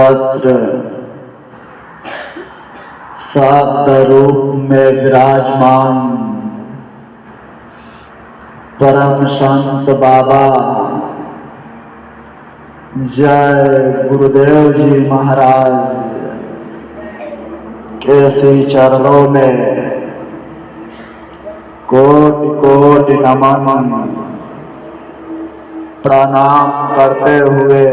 सर्वत्र शब्द रूप में विराजमान परम संत बाबा जय गुरुदेव जी महाराज के श्री चरणों में कोटि कोटि नमन प्रणाम करते हुए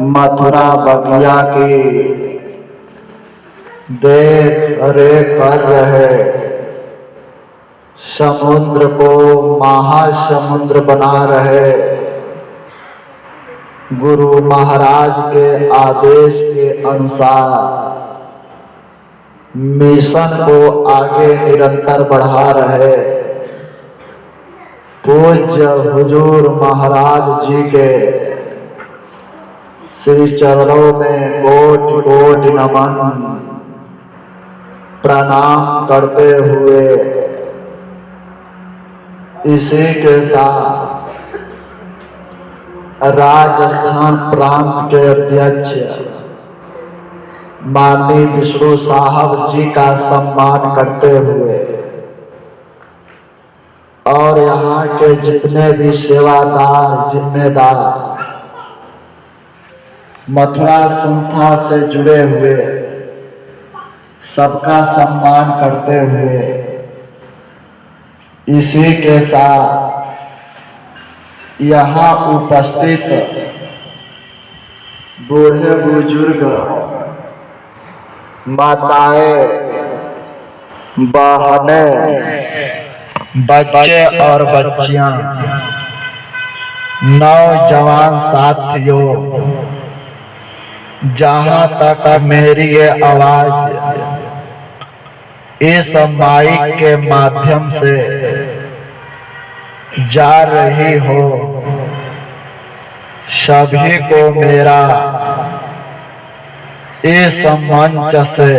मथुरा बगिया की देख रेख कर रहे समुद्र को महासमुद्र बना रहे गुरु महाराज के आदेश के अनुसार मिशन को आगे निरंतर बढ़ा रहे पूज्य हुजूर महाराज जी के श्री चरणों में कोटि कोटि नमन प्रणाम करते हुए इसी के साथ राजस्थान प्रांत के अध्यक्ष माननीय विष्णु साहब जी का सम्मान करते हुए और यहाँ के जितने भी सेवादार जिम्मेदार मथुरा संस्था से जुड़े हुए सबका सम्मान करते हुए इसी के साथ यहाँ उपस्थित बूढ़े बुजुर्ग माताएं बहनें बच्चे और बच्चियां नौजवान साथियों जहां तक मेरी ये आवाज इस माइक के माध्यम से जा रही हो सभी को मेरा इस मंच से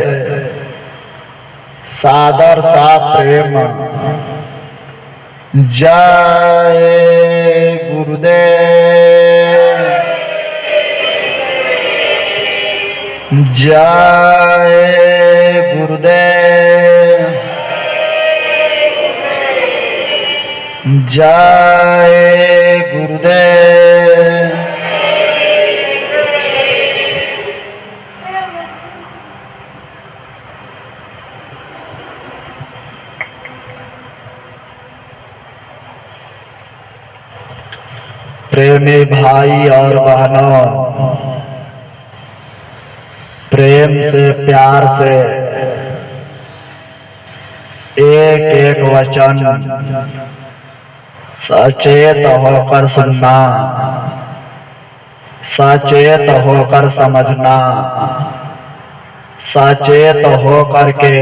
सादर सा प्रेम जय गुरुदेव जय गुरुदेव जय गुरुदेव। प्रेमी भाई और बहनों, प्रेम से प्यार से एक एक वचन सचेत होकर सुनना, सचेत होकर समझना, सचेत होकर के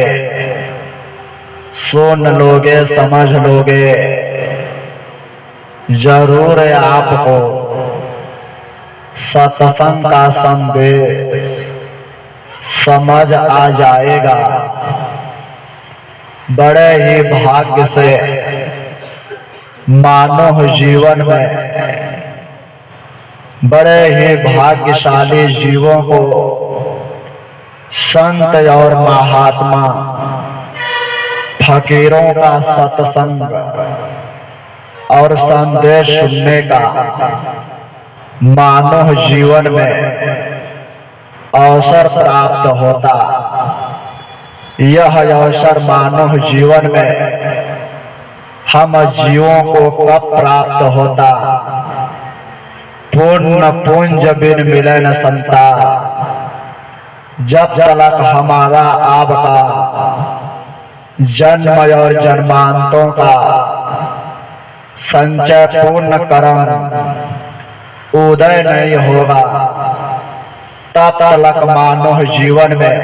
सुन लोगे समझ लोगे जरूर आपको सत्संग का संदेश समझ आ जाएगा। बड़े ही भाग्य से मानव जीवन में बड़े ही भाग्यशाली जीवों को संत और महात्मा फकीरों का सत्संग और संदेश सुनने का मानव जीवन में अवसर प्राप्त होता। यह अवसर मानव जीवन में हम जीवों को कब प्राप्त होता? पूर्ण पुंज बिन मिले न संता, जब तक हमारा आपका जन्म और जन्मांतों का संचय पूर्ण कर्म उदय नहीं होगा, तब तक मानव जीवन में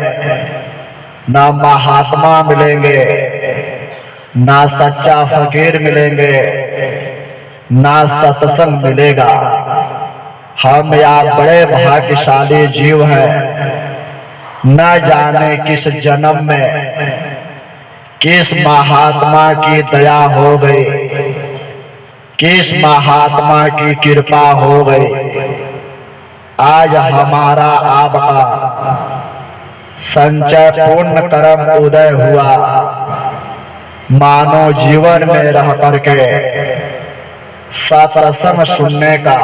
ना महात्मा मिलेंगे, ना सच्चा फकीर मिलेंगे, ना सत्संग मिलेगा। हम या बड़े भाग्यशाली जीव हैं, न जाने किस जन्म में किस महात्मा की दया हो गई, किस महात्मा की कृपा हो गई। आज हमारा आपका संचय पूर्ण कर्म उदय हुआ। मानव जीवन में रह करके सत्संग सुनने का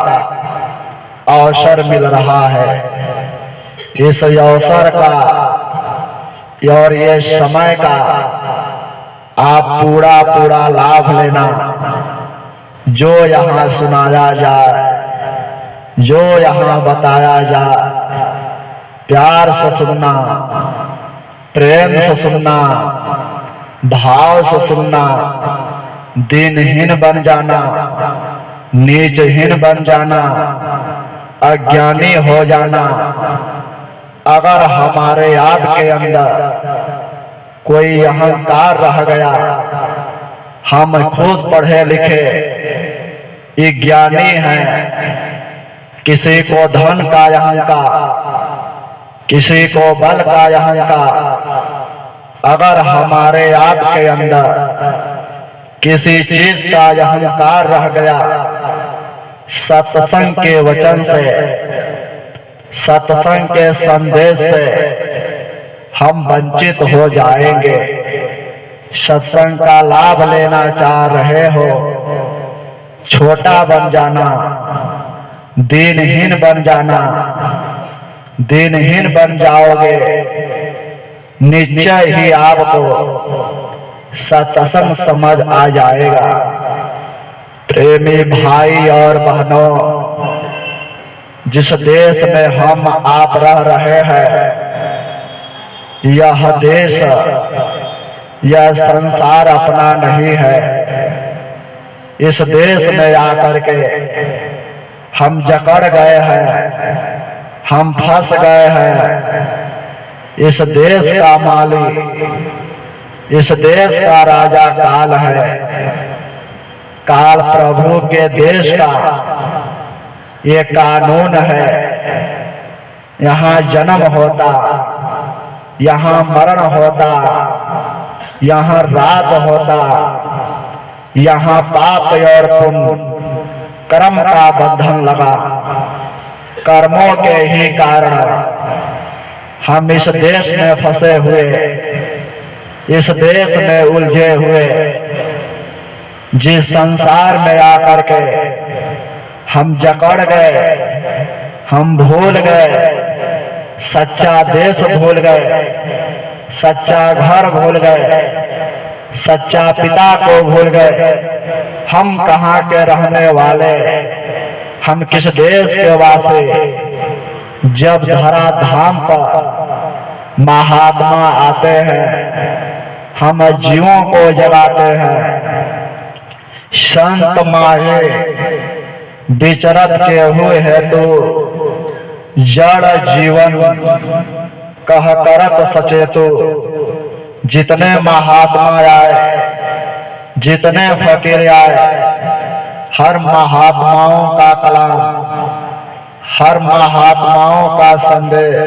अवसर मिल रहा है। इस अवसर का और ये समय का आप पूरा लाभ लेना। जो यहाँ सुनाया जाए, जो यहाँ बताया जाए, प्यार से सुनना, प्रेम से सुनना, भाव से सुनना। दीनहीन बन जाना, नीचहीन बन जाना, अज्ञानी हो जाना। अगर हमारे आप के अंदर कोई अहंकार रह गया, हम खुद पढ़े लिखे ज्ञानी हैं, किसी को धन का अहंकार, किसी को बल का अहंकार, अगर हमारे आप के अंदर किसी चीज का अहंकार रह गया, सत्संग के वचन से, सत्संग के संदेश से हम वंचित हो जाएंगे। सत्संग का लाभ लेना चाह रहे हो, छोटा बन जाना, दीनहीन बन जाना। दीनहीन बन जाओगे, निश्चय ही आपको सत्संग समझ आ जाएगा। प्रेमी भाई और बहनों, जिस देश में हम आप रह रहे हैं, यह देश, यह संसार अपना नहीं है। इस देश में आकर के हम जकड़ गए हैं, हम फंस गए हैं। इस देश का मालिक, इस देश का राजा काल है। काल प्रभु के देश का ये कानून है। यहाँ जन्म होता, यहाँ मरण होता, यहाँ रात होता, यहाँ पाप और पुण्य कर्म का बंधन लगा। कर्मों के ही कारण हम इस देश में फंसे हुए, इस देश में उलझे हुए। जिस संसार में आकर के हम जकड़ गए, हम भूल गए, सच्चा देश भूल गए, सच्चा घर भूल गए, सच्चा पिता को भूल गए। हम कहाँ के रहने वाले, हम किस देश के वासी। जब धरा धाम पर महात्मा आते हैं, हम जीवों को जगाते हैं। संत माहे विचरत के हुए है तो जड़ जीवन कह करत सचेतो। जितने महात्मा आए, जितने फकीर आए, हर महात्माओं का कलाम, हर महात्माओं का संदेश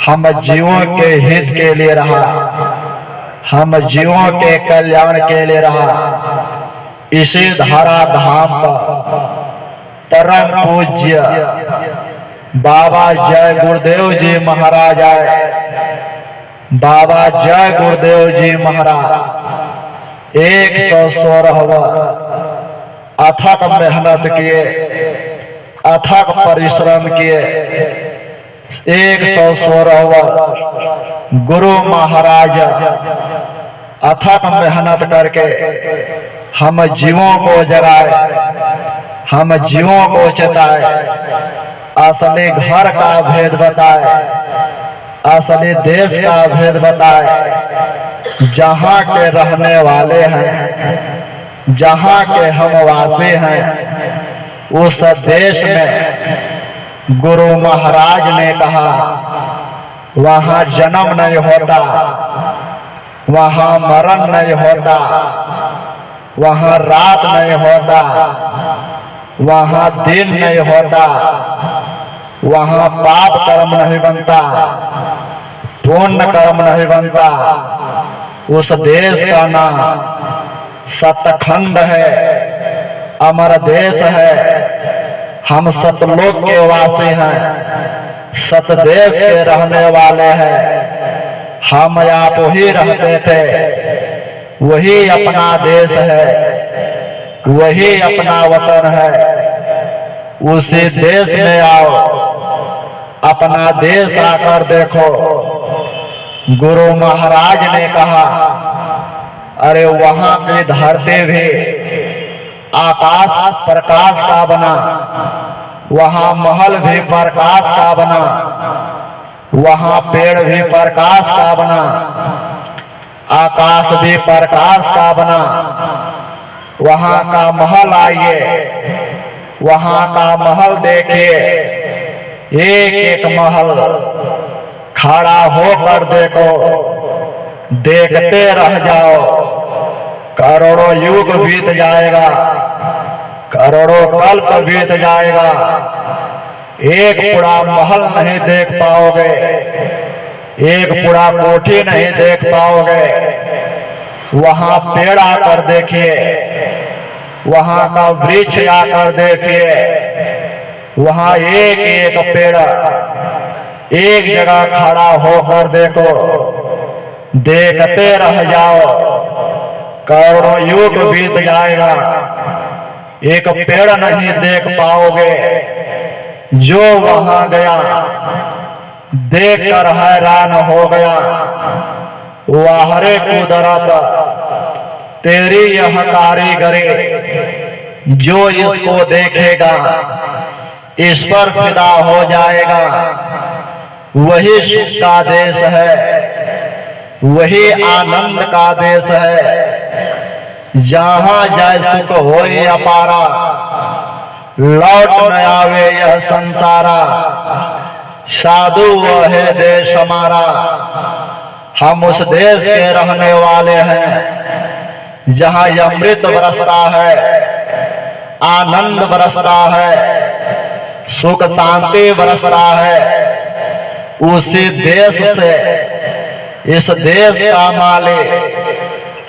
हम जीवों के हित के लिए रहा, हम जीवों के कल्याण के लिए रहा। इसी धरा धाम पर परम पूज्य बाबा जय गुरुदेव जी महाराज आए। बाबा जय गुरुदेव जी महाराज 116वां अथक मेहनत किए, अथक परिश्रम किए। 116वां गुरु महाराज अथक मेहनत करके हम जीवों को जगाए, हम जीवों को चेताए, असली घर का भेद बताए, असली देश का भेद बताए। जहाँ के रहने वाले हैं, जहाँ के हम वासी हैं, उस देश में गुरु महाराज ने कहा वहाँ जन्म नहीं होता, वहाँ मरण नहीं होता, वहाँ रात नहीं होता, वहाँ दिन नहीं होता, वहाँ पाप कर्म नहीं बनता, पुण्य कर्म नहीं बनता। उस देश का नाम सतखंड है, अमर देश है। हम सतलोक के वासी हैं, सतदेश के रहने वाले हैं। हम आप ही रहते थे, वही अपना देश है, वही अपना वतन है। उसी देश में आओ, अपना देश आकर देखो। गुरु महाराज ने कहा, अरे वहां की धरती भी आकाश प्रकाश का बना, वहां महल भी प्रकाश का बना, वहां पेड़ भी प्रकाश का बना, आकाश भी प्रकाश का बना। वहां का महल आइए, वहां का महल देखिए, एक एक महल खड़ा होकर देखो, देखते रह जाओ। करोड़ों युग बीत जाएगा, करोड़ों कल्प बीत जाएगा, एक पूरा महल नहीं देख पाओगे, एक पूरा कोठी नहीं देख पाओगे। वहां पेड़ आकर देखिए, वहां का वृक्ष आकर देखिए, वहां एक एक पेड़ एक जगह खड़ा होकर देखो, देखते रह जाओ। करोड़ों युग बीत जाएगा, एक पेड़ नहीं देख पाओगे। जो वहां गया देखकर हैरान हो गया, वाहरे कुदरत तेरी यह कारीगरी। जो इसको देखेगा इस पर फिदा हो जाएगा। वही सुख का देश है, वही आनंद का देश है, जहां जाय सुख होए अपारा, लौट न आवे यह संसारा। साधु वह देश हमारा, हम उस देश के रहने वाले हैं जहां अमृत बरसता है, आनंद बरसता है, सुख शांति बरसता है। उसी देश से इस देश का मालिक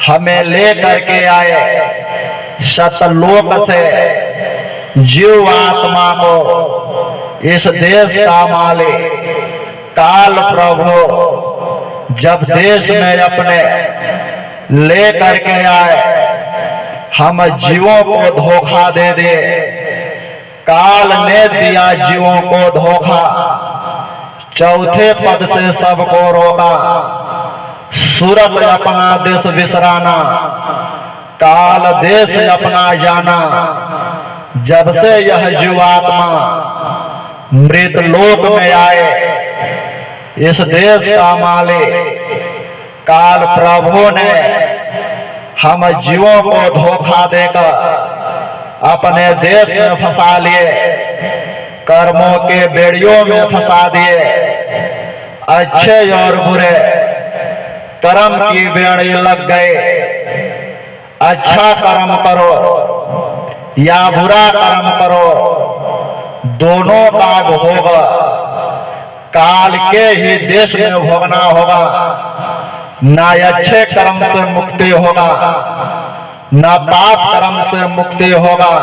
हमें लेकर के आए, सतलोक से जीव आत्मा को इस देश का मालिक काल प्रभु जब देश में अपने लेकर के आए, हम जीवों को धोखा दे दिए। काल ने दिया जीवों को धोखा, चौथे पद से सबको रोका। सूरत अपना देश विसराना, काल देश अपना जाना। जब से यह जीवात्मा मृत लोक में आए, इस देश का मालिक काल प्रभु ने हम जीवों को धोखा देकर अपने देश में फंसा लिए, कर्मों के बेड़ियों में फंसा दिए। अच्छे और बुरे कर्म की बेड़ी लग गए। अच्छा कर्म करो या बुरा कर्म करो, दोनों का होगा। काल के ही देश में भोगना होगा। ना अच्छे कर्म से मुक्ति होगा, ना पाप कर्म से मुक्ति होगा।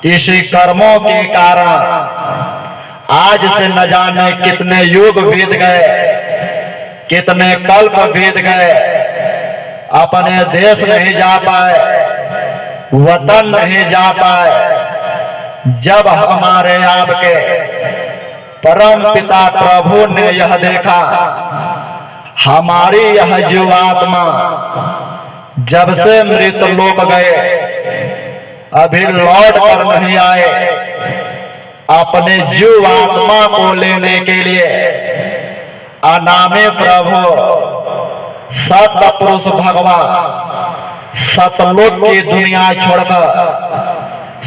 इसी कर्मों के कारण आज से न जाने कितने युग बीत गए, कितने कल्प बीत गए, अपने देश नहीं जा पाए, वतन नहीं जा पाए। जब हमारे आपके परम पिता प्रभु ने यह देखा, हमारी यह जीवात्मा जब से मृत लोक गए, अभी लौट कर नहीं आए, अपने जीवात्मा को लेने के लिए अनामे प्रभु सत पुरुष भगवान सतलोक की दुनिया छोड़कर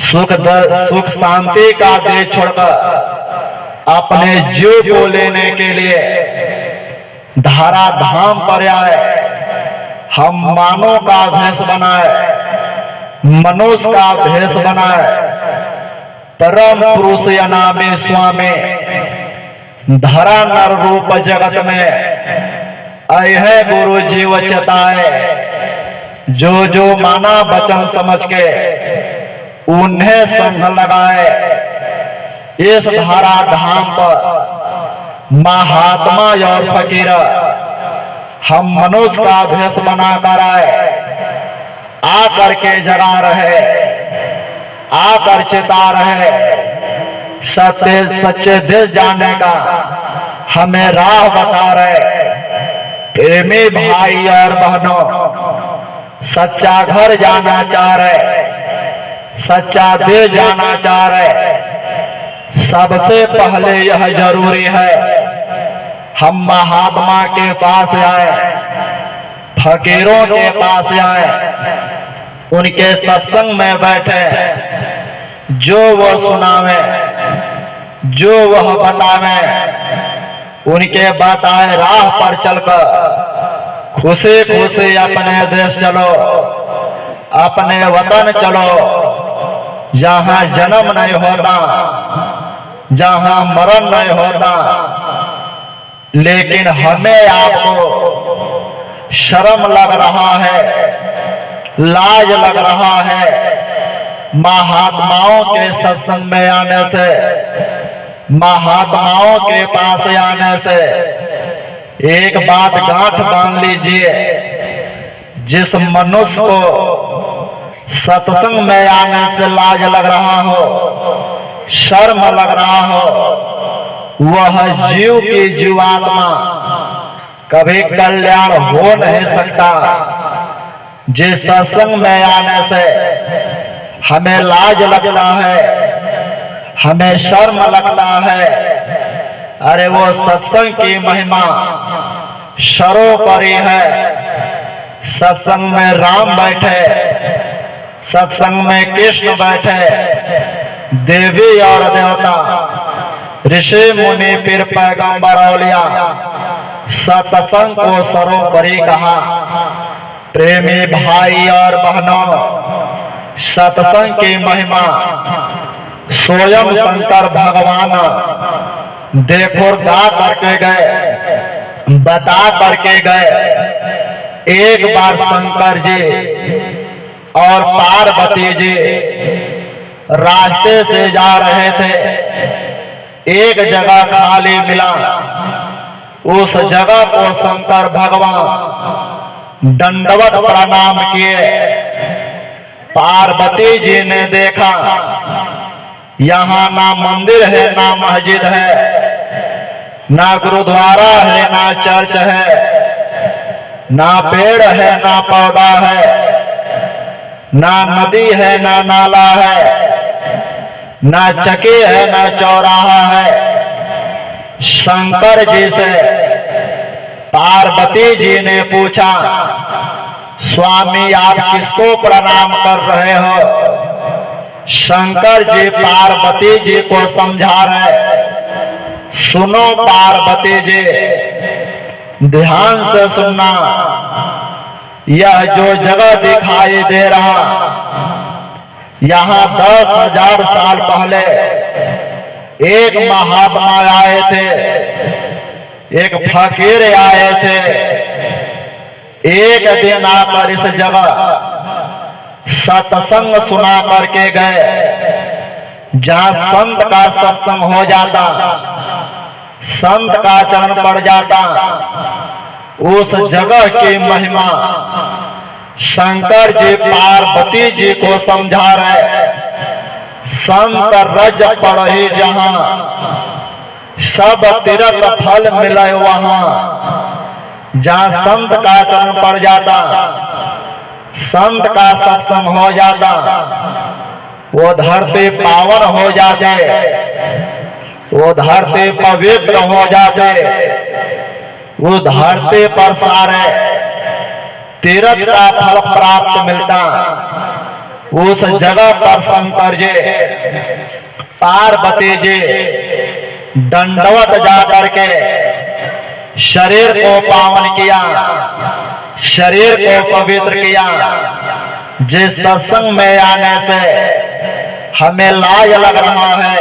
सुख शांति का देश छोड़कर अपने जीव को लेने के लिए धारा धाम पर आए। हम मानव का भेष बनाए, मनुष्य का भेष बनाए। परम पुरुष अनामे स्वामी धरा नर रूप जगत में अय गुरु जीव चताए। जो जो माना वचन समझ के उन्हें संग लगाए, इस धारा धाम पर महात्मा और फकीर हम मनुष्य का भेष बना कर आए, आकर के जगा रहे, आकर चेता रहे, सच्चे देश जाने का हमें राह बता रहे। प्रेमी भाई और बहनों, सच्चा घर जाना चाह रहे, सच्चा देश जाना चाह रहे, सबसे पहले यह जरूरी है हम महात्मा के पास आए, फकीरों के पास आए, उनके सत्संग में बैठे, जो वो सुनावे, जो वह बतावे, उनके बताए राह पर चलकर खुशी खुशी अपने देश चलो, अपने वतन चलो, जहां जन्म नहीं होता, जहां मरण नहीं होता। लेकिन हमें आपको शर्म लग रहा है, लाज लग रहा है महात्माओं के सत्संग में आने से, महात्माओं के पास आने से। एक बात गांठ बांध लीजिए, जिस मनुष्य को सत्संग में आने से लाज लग रहा हो, शर्म लग रहा हो, वह जीव की जीवात्मा कभी कल्याण हो नहीं सकता। जिस सत्संग में आने से हमें लाज लगता है, हमें शर्म लगता है, अरे वो सत्संग की महिमा सर्वोपरि है। सत्संग में राम बैठे, सत्संग में कृष्ण बैठे, देवी और देवता, ऋषि मुनि पीर पैगंबर औलिया, सत्संग को सर्वोपरि कहा। प्रेमी भाई और बहनों, सत्संग की महिमा स्वयं शंकर भगवान देखो गा करके गए, बता करके गए। एक बार शंकर जी और पार्वती जी रास्ते से जा रहे थे, एक जगह खाली मिला, उस जगह को शंकर भगवान दंडवत प्रणाम किए। पार्वती जी ने देखा यहाँ ना मंदिर है, ना मस्जिद है, ना गुरुद्वारा है, ना चर्च है, ना पेड़ है, ना पौधा है, ना नदी है, ना नाला है, ना चकी है, ना चौराहा है। शंकर जी से पार्वती जी ने पूछा, स्वामी आप किसको प्रणाम कर रहे हो? शंकर जी पार्वती जी को समझा रहे, सुनो पार्वती जी, ध्यान से सुनना। यह जो जगह दिखाई दे रहा, यहाँ 10,000 साल पहले एक महात्मा आए थे, एक फकीर आए थे। एक दिन आकर इस जगह सत्संग सुना करके गए। जहाँ संत का सत्संग हो जाता, संत का चरण पड़ जाता, उस जगह की महिमा शंकर जी पार्वती जी को समझा रहे। संत रज पढ़ी जहाँ, सब तीर्थ फल मिले वहाँ। जहाँ संत का चरण पड़ जाता, संत का सत्संग हो जाता, वो धरती पावन हो जाते, वो धरती पवित्र हो जाते, वो धरती पर सारे तीर्थ का फल प्राप्त मिलता। उस जगह पर शंकर जी पार्वती जी दंडवत जा करके शरीर को पावन किया, शरीर को पवित्र किया। जिस सत्संग में आने से हमें लाज लग रहा है,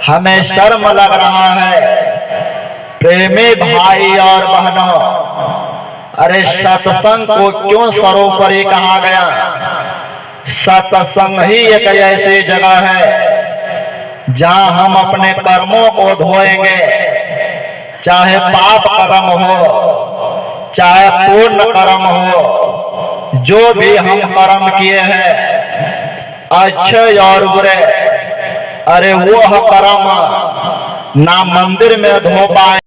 हमें शर्म लग रहा है, प्रेमी भाई और बहनों, अरे सत्संग को क्यों सर्वोपरि कहा गया? सत्संग ही एक ऐसी जगह है जहां हम अपने कर्मों को धोएंगे, चाहे पाप कर्म हो चाहे पूर्ण कर्म हो, जो भी हम कर्म किए हैं अच्छे और बुरे, अरे वो कर्म ना मंदिर में धो पाए